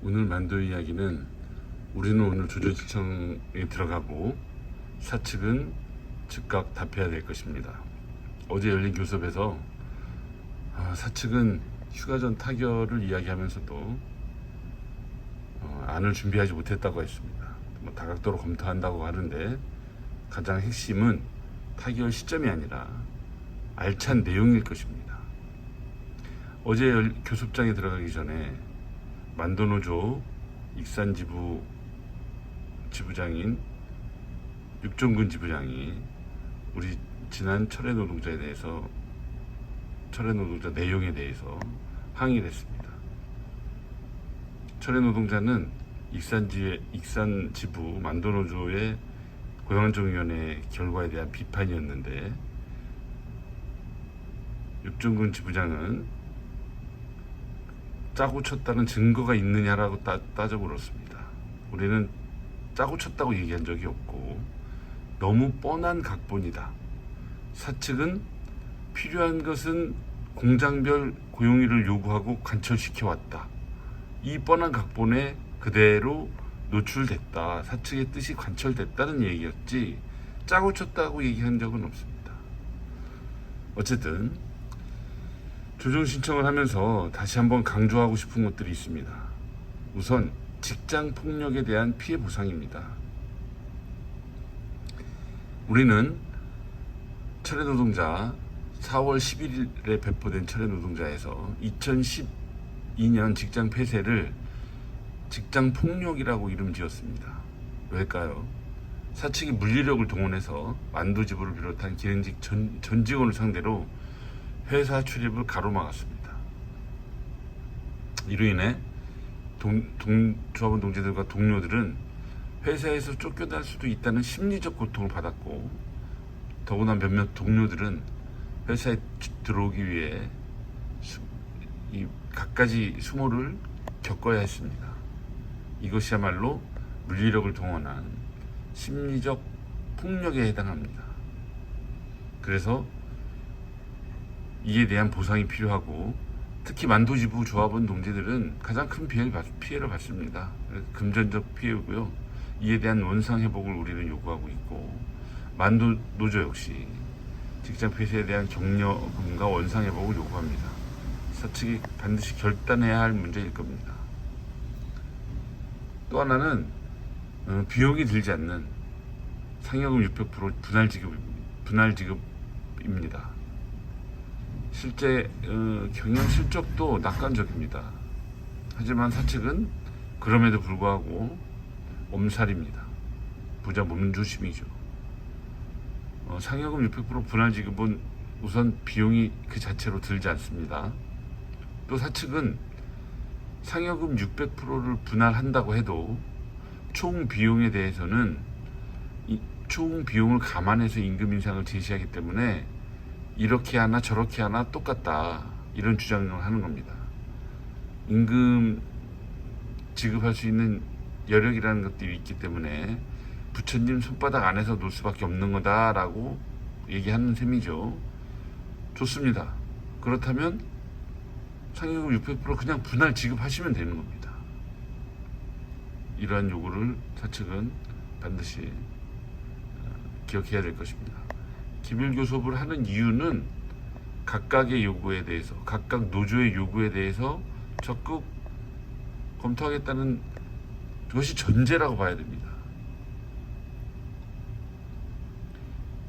오늘 만두 이야기는 우리는 오늘 조정시청에 들어가고 사측은 즉각 답해야 될 것입니다. 어제 열린 교섭에서 사측은 휴가 전 타결을 이야기하면서도 안을 준비하지 못했다고 했습니다. 다각도로 검토한다고 하는데 가장 핵심은 타결 시점이 아니라 알찬 내용일 것입니다. 어제 교섭장에 들어가기 전에 만도노조 익산지부 지부장인 육종근 지부장이 우리 지난 철회 노동자 내용에 대해서 항의를 했습니다. 철회 노동자는 익산지부 만도노조의 고용안정위원회 결과에 대한 비판이었는데 육종근 지부장은 짜고 쳤다는 증거가 있느냐라고 따져 물었습니다. 우리는 짜고 쳤다고 얘기한 적이 없고 너무 뻔한 각본이다. 사측은 필요한 것은 공장별 고용일을 요구하고 관철시켜 왔다. 이 뻔한 각본에 그대로 노출됐다. 사측의 뜻이 관철됐다는 얘기였지 짜고 쳤다고 얘기한 적은 없습니다. 어쨌든 조정 신청을 하면서 다시 한번 강조하고 싶은 것들이 있습니다. 우선 직장 폭력에 대한 피해 보상입니다. 우리는 철회 노동자 4월 11일에 배포된 철회 노동자에서 2012년 직장 폐쇄를 직장 폭력이라고 이름 지었습니다. 왜일까요? 사측이 물리력을 동원해서 만두지부를 비롯한 기능직 전 직원을 상대로 회사 출입을 가로막았습니다. 이로 인해 조합원 동지들과 동료들은 회사에서 쫓겨날 수도 있다는 심리적 고통을 받았고, 더구나 몇몇 동료들은 회사에 들어오기 위해 갖가지 수모를 겪어야 했습니다. 이것이야말로 물리력을 동원한 심리적 폭력에 해당합니다. 그래서 이에 대한 보상이 필요하고, 특히 만두지부 조합원 동지들은 가장 큰 피해를 받습니다. 금전적 피해고요. 이에 대한 원상 회복을 우리는 요구하고 있고, 만두 노조 역시 직장 폐쇄에 대한 격려금과 원상 회복을 요구합니다. 사측이 반드시 결단해야 할 문제일 겁니다. 또 하나는 비용이 들지 않는 상여금 600% 분할 지급입니다. 실제 경영 실적도 낙관적입니다. 하지만 사측은 그럼에도 불구하고 엄살입니다. 부자 몸조심이죠. 상여금 600% 분할 지급은 우선 비용이 그 자체로 들지 않습니다. 또 사측은 상여금 600%를 분할한다고 해도 총 비용에 대해서는 총 비용을 감안해서 임금 인상을 제시하기 때문에 이렇게 하나 저렇게 하나 똑같다, 이런 주장을 하는 겁니다. 임금 지급할 수 있는 여력이라는 것들이 있기 때문에 부처님 손바닥 안에서 놀 수밖에 없는 거다라고 얘기하는 셈이죠. 좋습니다. 그렇다면 상여금 600% 그냥 분할 지급하시면 되는 겁니다. 이러한 요구를 사측은 반드시 기억해야 될 것입니다. 기밀교섭을 하는 이유는 각각의 요구에 대해서, 각각 노조의 요구에 대해서 적극 검토하겠다는 것이 전제라고 봐야 됩니다.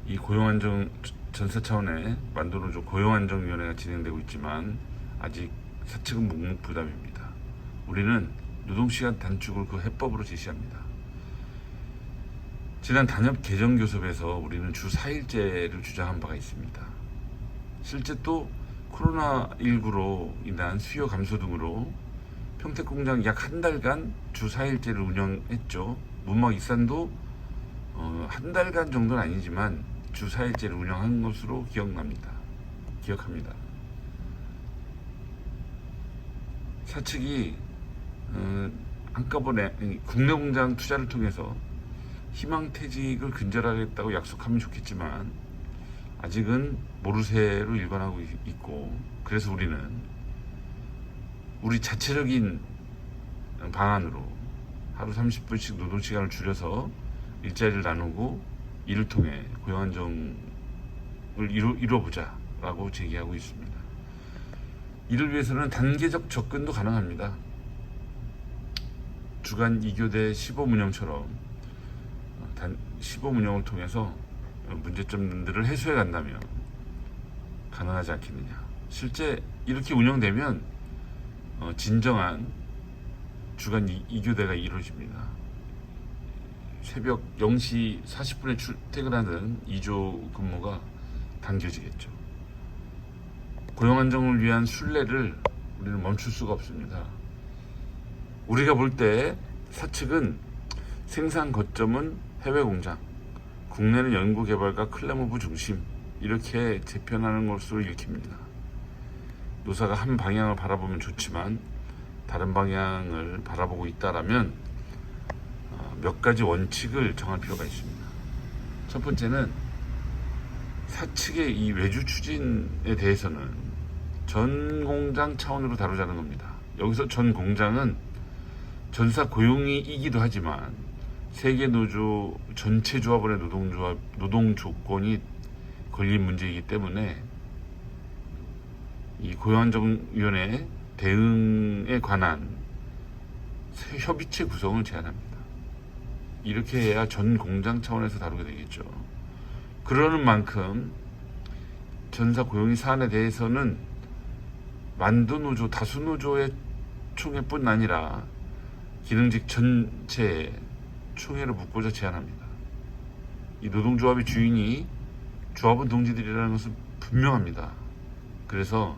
이 고용안정 전사 차원의 만두노조 고용안정위원회가 진행되고 있지만 아직 사측은 묵묵부답입니다. 우리는 노동시간 단축을 그 해법으로 제시합니다. 지난 단협 개정 교섭에서 우리는 주 4일제를 주장한 바가 있습니다. 실제 또 코로나19로 인한 수요 감소 등으로 평택공장 약 한 달간 주 4일제를 운영했죠. 문막 익산도 한 달간 정도는 아니지만 주 4일제를 운영한 것으로 기억합니다. 사측이 한꺼번에 국내 공장 투자를 통해서 희망퇴직을 근절하겠다고 약속하면 좋겠지만 아직은 모르쇠로 일관하고 있고, 그래서 우리는 우리 자체적인 방안으로 하루 30분씩 노동시간을 줄여서 일자리를 나누고 이를 통해 고용 안정을 이뤄보자 라고 제기하고 있습니다. 이를 위해서는 단계적 접근도 가능합니다. 주간 2교대 시범 운영처럼 시범 운영을 통해서 문제점들을 해소해 간다면 가능하지 않겠느냐. 실제 이렇게 운영되면 진정한 주간 2교대가 이루어집니다. 새벽 0시 40분에 출퇴근하는 2조 근무가 당겨지겠죠. 고용 안정을 위한 순례를 우리는 멈출 수가 없습니다. 우리가 볼 때 사측은 생산 거점은 해외 공장, 국내는 연구개발과 클레모브 중심 이렇게 재편하는 것으로 읽힙니다. 노사가 한 방향을 바라보면 좋지만 다른 방향을 바라보고 있다라면 몇 가지 원칙을 정할 필요가 있습니다. 첫 번째는 사측의 이 외주 추진에 대해서는 전 공장 차원으로 다루자는 겁니다. 여기서 전 공장은 전사 고용이이기도 하지만 세계 노조 전체 조합원의 노동 조건이 걸린 문제이기 때문에 이 고용안정위원회 대응에 관한 협의체 구성을 제안합니다. 이렇게 해야 전 공장 차원에서 다루게 되겠죠. 그러는 만큼 전사 고용이 사안에 대해서는 만도 노조, 다수 노조의 총회뿐 아니라 기능직 전체에 총회를 묻고자 제안합니다. 이 노동조합의 주인이 조합원 동지들이라는 것은 분명합니다. 그래서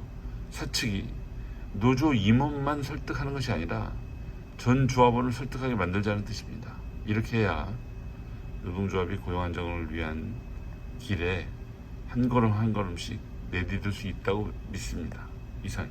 사측이 노조 임원만 설득하는 것이 아니라 전 조합원을 설득하게 만들자는 뜻입니다. 이렇게 해야 노동조합이 고용 안정을 위한 길에 한 걸음 한 걸음씩 내디딜 수 있다고 믿습니다. 이상.